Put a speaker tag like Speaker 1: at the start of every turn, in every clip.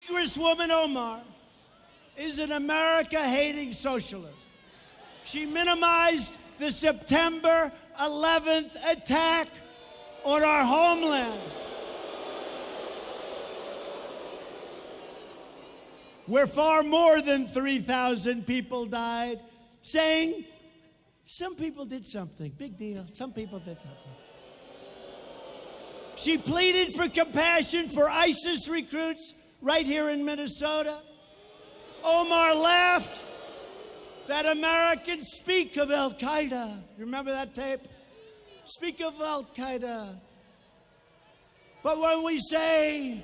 Speaker 1: Congresswoman Omar is an America-hating socialist. She minimized the September 11th attack on our homeland, where far more than 3,000 people died, saying some people did something. Big deal. Some people did something. She pleaded for compassion for ISIS recruits right here in Minnesota. Omar laughed that Americans speak of Al-Qaeda. You remember that tape? Speak of Al-Qaeda. But when we say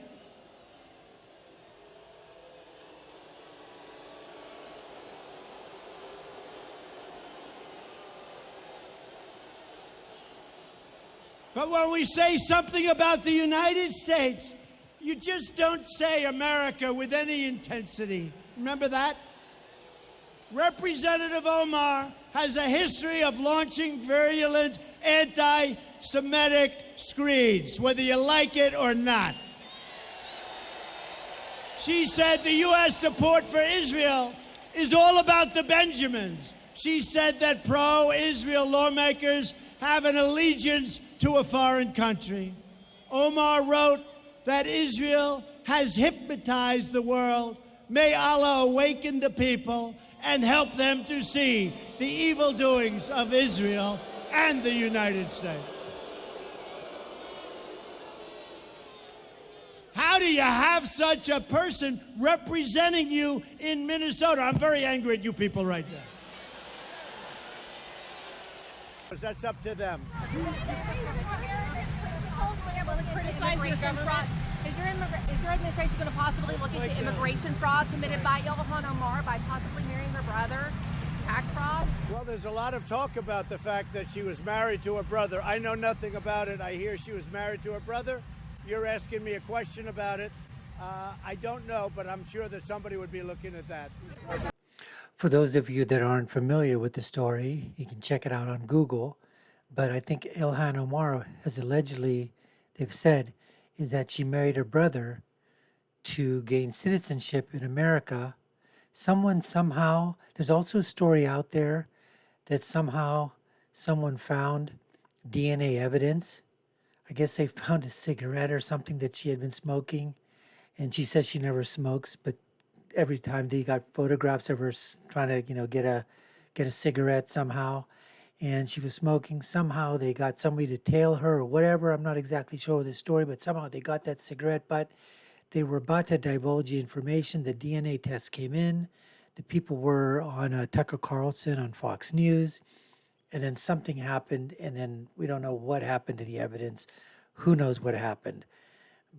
Speaker 1: something about the United States, you just don't say America with any intensity. Remember that? Representative Omar has a history of launching virulent anti-Semitic screeds, whether you like it or not. She said the U.S. support for Israel is all about the Benjamins. She said that pro-Israel lawmakers have an allegiance to a foreign country. Omar wrote that Israel has hypnotized the world. May Allah awaken the people and help them to see the evil doings of Israel and the United States. How do you have such a person representing you in Minnesota? I'm very angry at you people right now. That's up to them.
Speaker 2: Is your administration going to possibly look into immigration fraud committed by Ilhan Omar by possibly marrying her brother? Tax fraud?
Speaker 1: Well, there's a lot of talk about the fact that she was married to her brother. I know nothing about it. I hear she was married to her brother. You're asking me a question about it. I don't know, but I'm sure that somebody would be looking at that.
Speaker 3: For those of you that aren't familiar with the story, you can check it out on Google. But I think Ilhan Omar has allegedly, they've said, is that she married her brother to gain citizenship in America. Somehow, there's also a story out there that somehow someone found DNA evidence. I guess they found a cigarette or something that she had been smoking. And she says she never smokes, but every time they got photographs of her trying to, get a cigarette somehow, and she was smoking. Somehow they got somebody to tail her or whatever. I'm not exactly sure of the story, but somehow they got that cigarette butt. They were about to divulge the information. The DNA test came in. The people were on Tucker Carlson on Fox News, and then something happened, and then we don't know what happened to the evidence. Who knows what happened?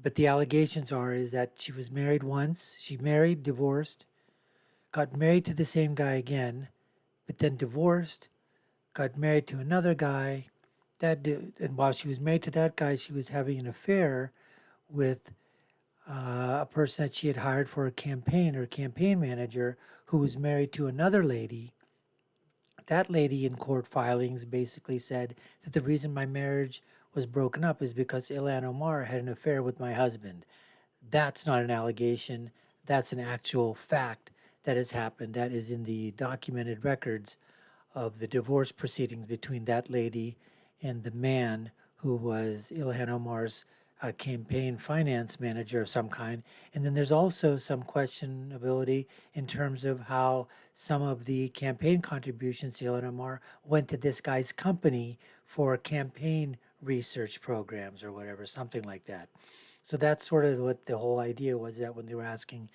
Speaker 3: But the allegations is that she was married once. She married, divorced, got married to the same guy again, but then divorced, got married to another guy. And while she was married to that guy, she was having an affair with a person that she had hired for a campaign, or campaign manager, who was married to another lady. That lady in court filings basically said that the reason my marriage was broken up is because Ilhan Omar had an affair with my husband. That's not an allegation. That's an actual fact that has happened. That is in the documented records of the divorce proceedings between that lady and the man who was Ilhan Omar's campaign finance manager of some kind. And then there's also some questionability in terms of how some of the campaign contributions to Ilhan Omar went to this guy's company for campaign research programs or whatever, something like that. So that's sort of what the whole idea was, that when they were asking,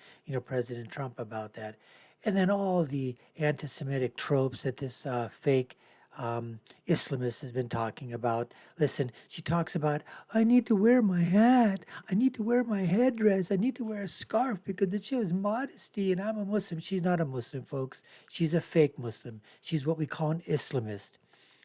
Speaker 3: President Trump about that. And then all the anti-Semitic tropes that this fake Islamist has been talking about. Listen, she talks about, I need to wear my hat, I need to wear my headdress, I need to wear a scarf because it shows modesty, and I'm a Muslim. She's not a Muslim, folks. She's a fake Muslim. She's what we call an Islamist.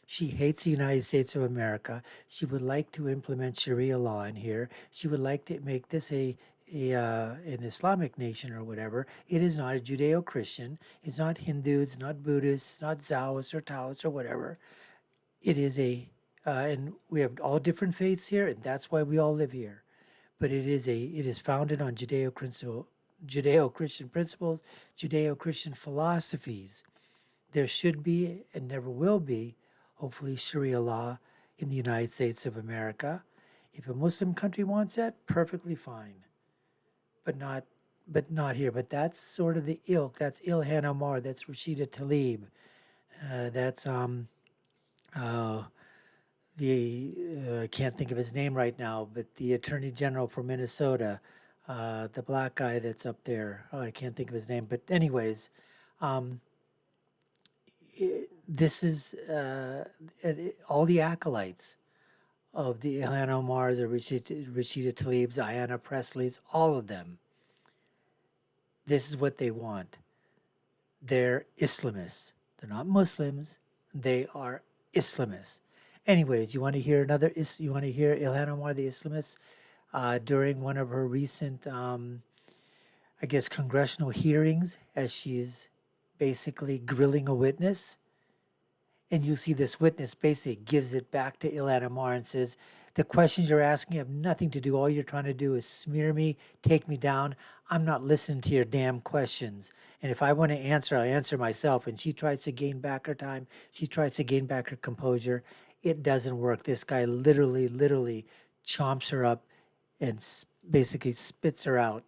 Speaker 3: She hates the United States of America. She would like to implement Sharia law in here. She would like to make this an Islamic nation or whatever. It is not a Judeo-Christian. It's not Hindu. It's not Buddhist. It's not Taoist or Taoist or whatever. It is and we have all different faiths here, and that's why we all live here. But it is founded on Judeo-Christian Judeo-Christian principles, Judeo-Christian philosophies. There should be and never will be, hopefully, Sharia law in the United States of America. If a Muslim country wants that, perfectly fine, but not here. But that's sort of the ilk. That's Ilhan Omar. That's Rashida Tlaib. That's I can't think of his name right now, but the Attorney General for Minnesota, the black guy that's up there. Oh, I can't think of his name. But anyways, this is all the acolytes of the Ilhan Omars, the Rashida Tlaibs, Ayanna Presley's, all of them. This is what they want. They're Islamists. They're not Muslims. They are Islamists. Anyways, you want to hear Ilhan Omar, the Islamist, during one of her recent, I guess, congressional hearings, as she's basically grilling a witness. And you see this witness basically gives it back to Ilhan Omar and says, the questions you're asking have nothing to do. All you're trying to do is smear me, take me down. I'm not listening to your damn questions. And if I want to answer, I'll answer myself. And she tries to gain back her time. She tries to gain back her composure. It doesn't work. This guy literally chomps her up and basically spits her out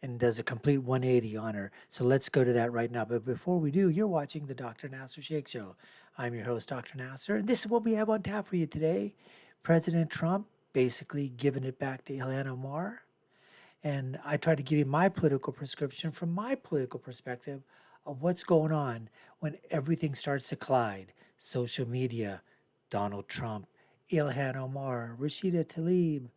Speaker 3: and does a complete 180 on her. So let's go to that right now. But before we do, you're watching the Dr. Nasir Shaikh Show. I'm your host, Dr. Nasir, and this is what we have on tap for you today. President Trump basically giving it back to Ilhan Omar. And I try to give you my political prescription from my political perspective of what's going on when everything starts to collide. Social media, Donald Trump, Ilhan Omar, Rashida Tlaib,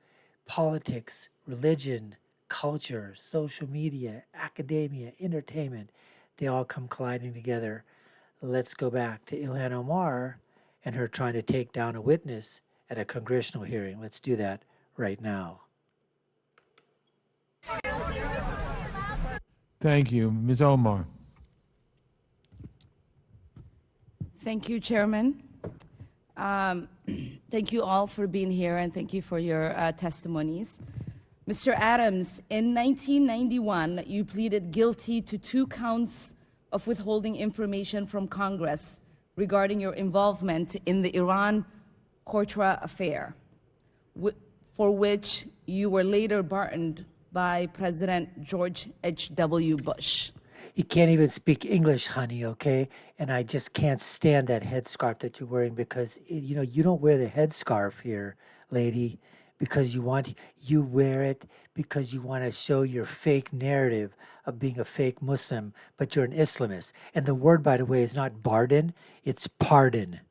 Speaker 3: politics, religion, culture, social media, academia, entertainment, they all come colliding together. Let's go back to Ilhan Omar and her trying to take down a witness at a congressional hearing. Let's do that right now.
Speaker 4: Thank you. Ms. Omar.
Speaker 5: Thank you, Chairman. Thank you all for being here, and thank you for your testimonies. Mr. Adams, in 1991, you pleaded guilty to 2 counts of withholding information from Congress regarding your involvement in the Iran-Contra affair, for which you were later pardoned by President George H.W. Bush.
Speaker 3: You can't even speak English, honey, okay? And I just can't stand that headscarf that you're wearing because, you don't wear the headscarf here, lady, because you wear it because you want to show your fake narrative of being a fake Muslim, but you're an Islamist. And the word, by the way, is not pardon, it's pardon.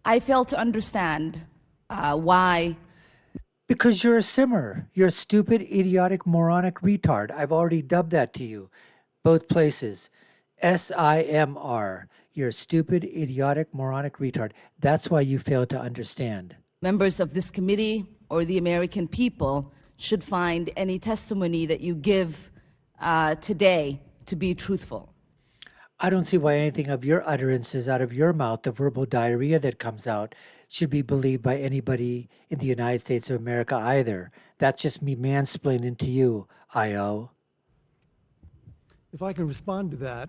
Speaker 5: I fail to understand why.
Speaker 3: Because you're a simmer. You're a stupid, idiotic, moronic retard. I've already dubbed that to you. Both places. SIMR. You're a stupid, idiotic, moronic retard. That's why you fail to understand.
Speaker 5: Members of this committee or the American people should find any testimony that you give today to be truthful.
Speaker 3: I don't see why anything of your utterances out of your mouth, the verbal diarrhea that comes out, should be believed by anybody in the United States of America either. That's just me mansplaining to you, I.O.
Speaker 6: If I can respond to that.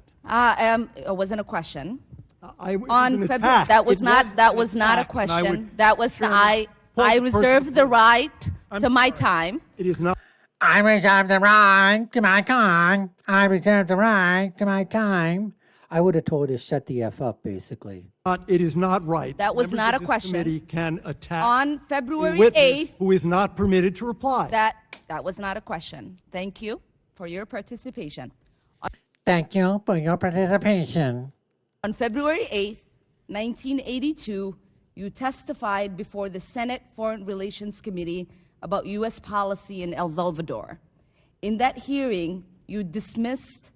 Speaker 5: It wasn't a question.
Speaker 6: On
Speaker 5: February, that was not a question. I reserve the right to my time.
Speaker 6: It is not.
Speaker 3: I reserve the right to my time. I reserve the right to my time. I would have told her shut the F up, basically.
Speaker 6: It is not right.
Speaker 5: That was not a question.
Speaker 6: Committee can attack
Speaker 5: on February
Speaker 6: a witness
Speaker 5: 8th,
Speaker 6: who is not permitted to reply.
Speaker 5: That was not a question. Thank you for your participation.
Speaker 3: Thank you for your participation.
Speaker 5: On February 8th, 1982, you testified before the Senate Foreign Relations Committee about U.S. policy in El Salvador. In that hearing, you dismissed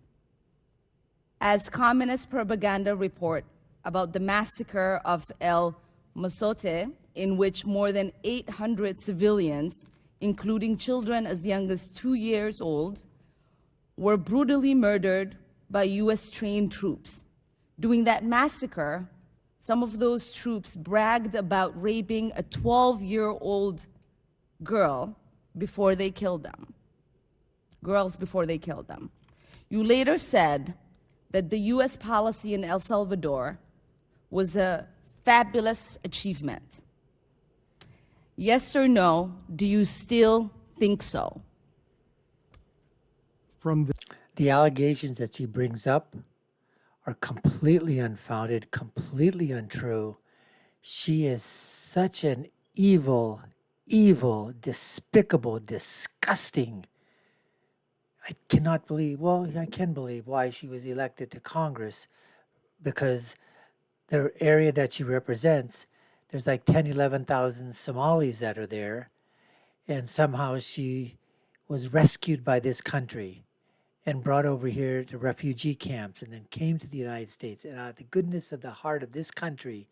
Speaker 5: as communist propaganda report about the massacre of El Mozote, in which more than 800 civilians, including children as young as 2 years old, were brutally murdered by U.S. trained troops. During that massacre, some of those troops bragged about raping a 12-year-old girl before they killed them. Girls before they killed them. You later said that the U.S. policy in El Salvador was a fabulous achievement. Yes or no, do you still think so?
Speaker 6: From
Speaker 3: The allegations that she brings up are completely unfounded, completely untrue. She is such an evil, despicable, disgusting. I cannot believe, well, I can believe why she was elected to Congress, because the area that she represents, there's like 10, 11,000 Somalis that are there, and somehow she was rescued by this country and brought over here to refugee camps and then came to the United States. And out of the goodness of the heart of this country,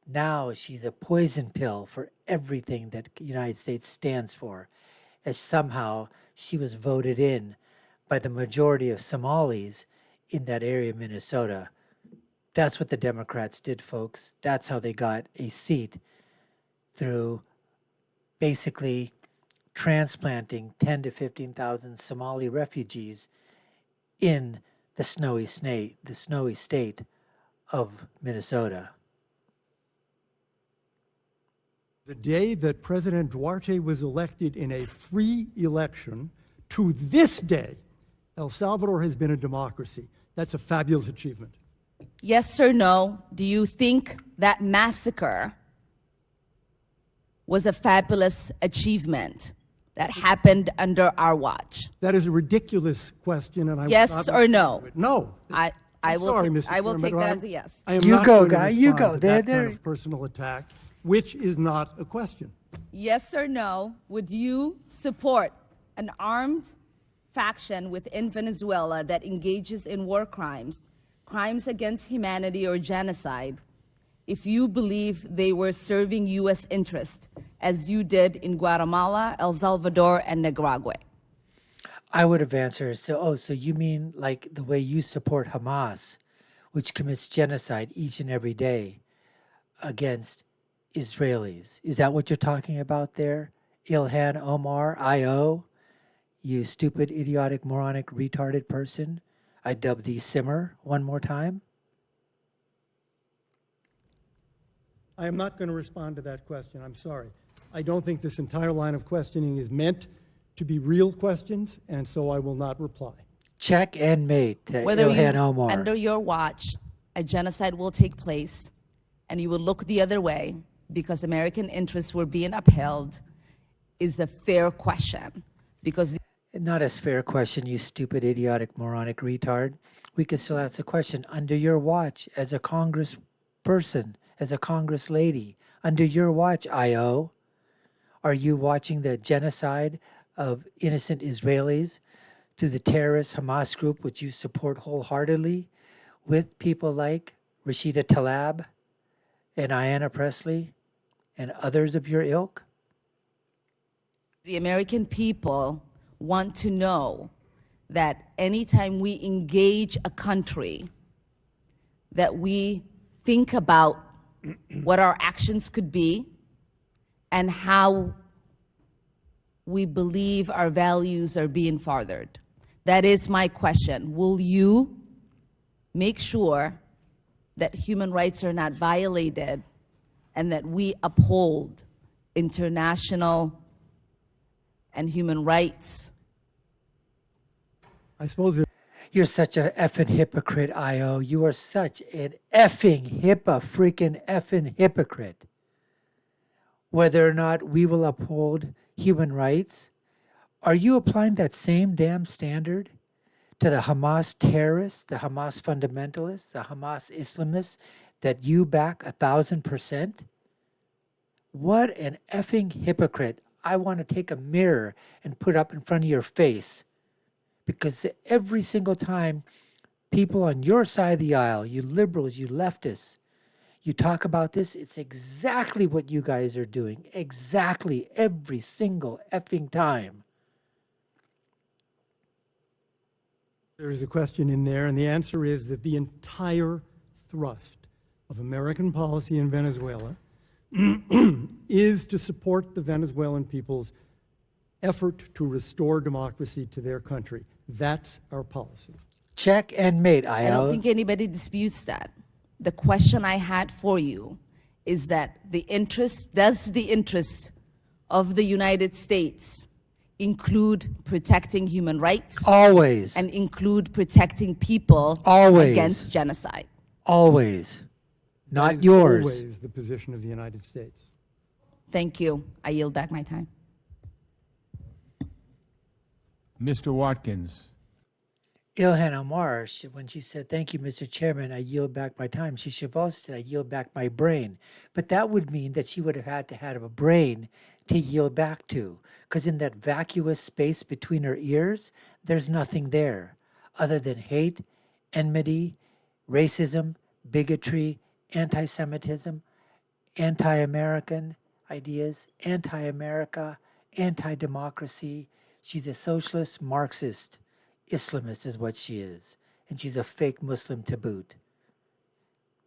Speaker 3: now she's a poison pill for everything that the United States stands for, as somehow she was voted in by the majority of Somalis in that area of Minnesota. That's what the Democrats did, folks. That's how they got a seat, through basically transplanting 10 to 15,000 Somali refugees in the snowy state of Minnesota.
Speaker 6: the day that President Duarte was elected in a free election to this day, El Salvador has been a democracy. That's a fabulous achievement.
Speaker 5: Yes or no, do you think that massacre was a fabulous achievement that happened under our watch?
Speaker 6: That is a ridiculous question, and I will
Speaker 5: Yes
Speaker 6: not
Speaker 5: or
Speaker 6: respond
Speaker 5: no?
Speaker 6: to it. No.
Speaker 5: I
Speaker 6: I'm
Speaker 5: will
Speaker 6: sorry,
Speaker 5: take-
Speaker 6: Mr.
Speaker 5: I will
Speaker 6: Chairman,
Speaker 5: take
Speaker 6: but
Speaker 5: that
Speaker 6: I'm-
Speaker 5: as a yes.
Speaker 6: I am
Speaker 3: You
Speaker 6: not
Speaker 3: go,
Speaker 6: going to
Speaker 3: guy, you
Speaker 6: respond
Speaker 3: go.
Speaker 6: to
Speaker 3: There-
Speaker 6: that
Speaker 3: there-
Speaker 6: kind of personal attack, which is not a question.
Speaker 5: Yes or no, would you support an armed faction within Venezuela that engages in war crimes, crimes against humanity or genocide, if you believe they were serving U.S. interest, as you did in Guatemala, El Salvador, and Nicaragua?
Speaker 3: I would have answered, so you mean like the way you support Hamas, which commits genocide each and every day against Israelis? Is that what you're talking about there? Ilhan Omar, I.O., you stupid, idiotic, moronic, retarded person. I dub thee simmer one more time.
Speaker 6: I am not going to respond to that question. I'm sorry. I don't think this entire line of questioning is meant to be real questions, and so I will not reply.
Speaker 3: Check and mate to
Speaker 5: Whether
Speaker 3: Ilhan
Speaker 5: you,
Speaker 3: Omar.
Speaker 5: under your watch, a genocide will take place and you will look the other way because American interests were being upheld is a fair question. Because
Speaker 3: Not a fair question, you stupid, idiotic, moronic retard. We can still ask the question, under your watch, as a Congress person, as a Congress lady, under your watch, I.O., are you watching the genocide of innocent Israelis through the terrorist Hamas group, which you support wholeheartedly, with people like Rashida Tlaib and Ayanna Pressley and others of your ilk?
Speaker 5: the American people want to know that anytime we engage a country, that we think about what our actions could be and how we believe our values are being furthered. That is my question. Will you make sure that human rights are not violated and that we uphold international and human rights?
Speaker 6: I suppose
Speaker 3: You're such a effing hypocrite, I.O. You are such an effing freaking hypocrite. Whether or not we will uphold human rights, are you applying that same damn standard to the Hamas terrorists, the Hamas fundamentalists, the Hamas Islamists that you back 1,000%? What an effing hypocrite. I want to take a mirror and put up in front of your face. Because every single time people on your side of the aisle, you liberals, you leftists, you talk about this, it's exactly what you guys are doing. Exactly every single effing time.
Speaker 6: there is a question in there, and the answer is that the entire thrust of American policy in Venezuela is to support the Venezuelan people's effort to restore democracy to their country. That's our policy.
Speaker 3: Check and mate,
Speaker 5: I don't
Speaker 3: Io.
Speaker 5: think anybody disputes that. The question I had for you is that does the interest of the United States include protecting human rights
Speaker 3: Always.
Speaker 5: and include protecting people
Speaker 3: Always.
Speaker 5: against genocide?
Speaker 3: Always.
Speaker 6: That
Speaker 3: Not
Speaker 6: is
Speaker 3: yours.
Speaker 6: always the position of the United States.
Speaker 5: Thank you. I yield back my time.
Speaker 4: Mr. Watkins.
Speaker 3: Ilhan Omar, when she said, "Thank you, Mr. Chairman, I yield back my time," she should have also said, "I yield back my brain." But that would mean that she would have had to have a brain to yield back to, because in that vacuous space between her ears, there's nothing there other than hate, enmity, racism, bigotry, anti-Semitism, anti-American ideas, anti-America, anti-democracy. She's a socialist, Marxist, Islamist is what she is. And she's a fake Muslim to boot.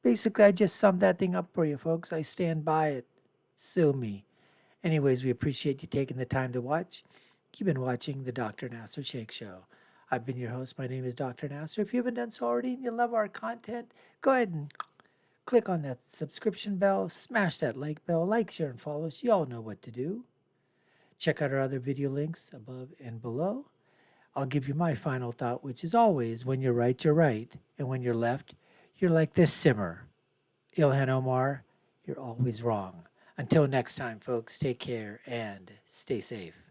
Speaker 3: Basically, I just summed that thing up for you, folks. I stand by it. Sue me. Anyways, we appreciate you taking the time to watch. You've been watching the Dr. Nasir Shaikh Show. I've been your host. My name is Dr. Nasir. If you haven't done so already and you love our content, go ahead and click on that subscription bell, smash that like bell, like, share, and follow us. You all know what to do. Check out our other video links above and below. I'll give you my final thought, which is always, when you're right, you're right. And when you're left, you're like this simmer. Ilhan Omar, you're always wrong. Until next time, folks, take care and stay safe.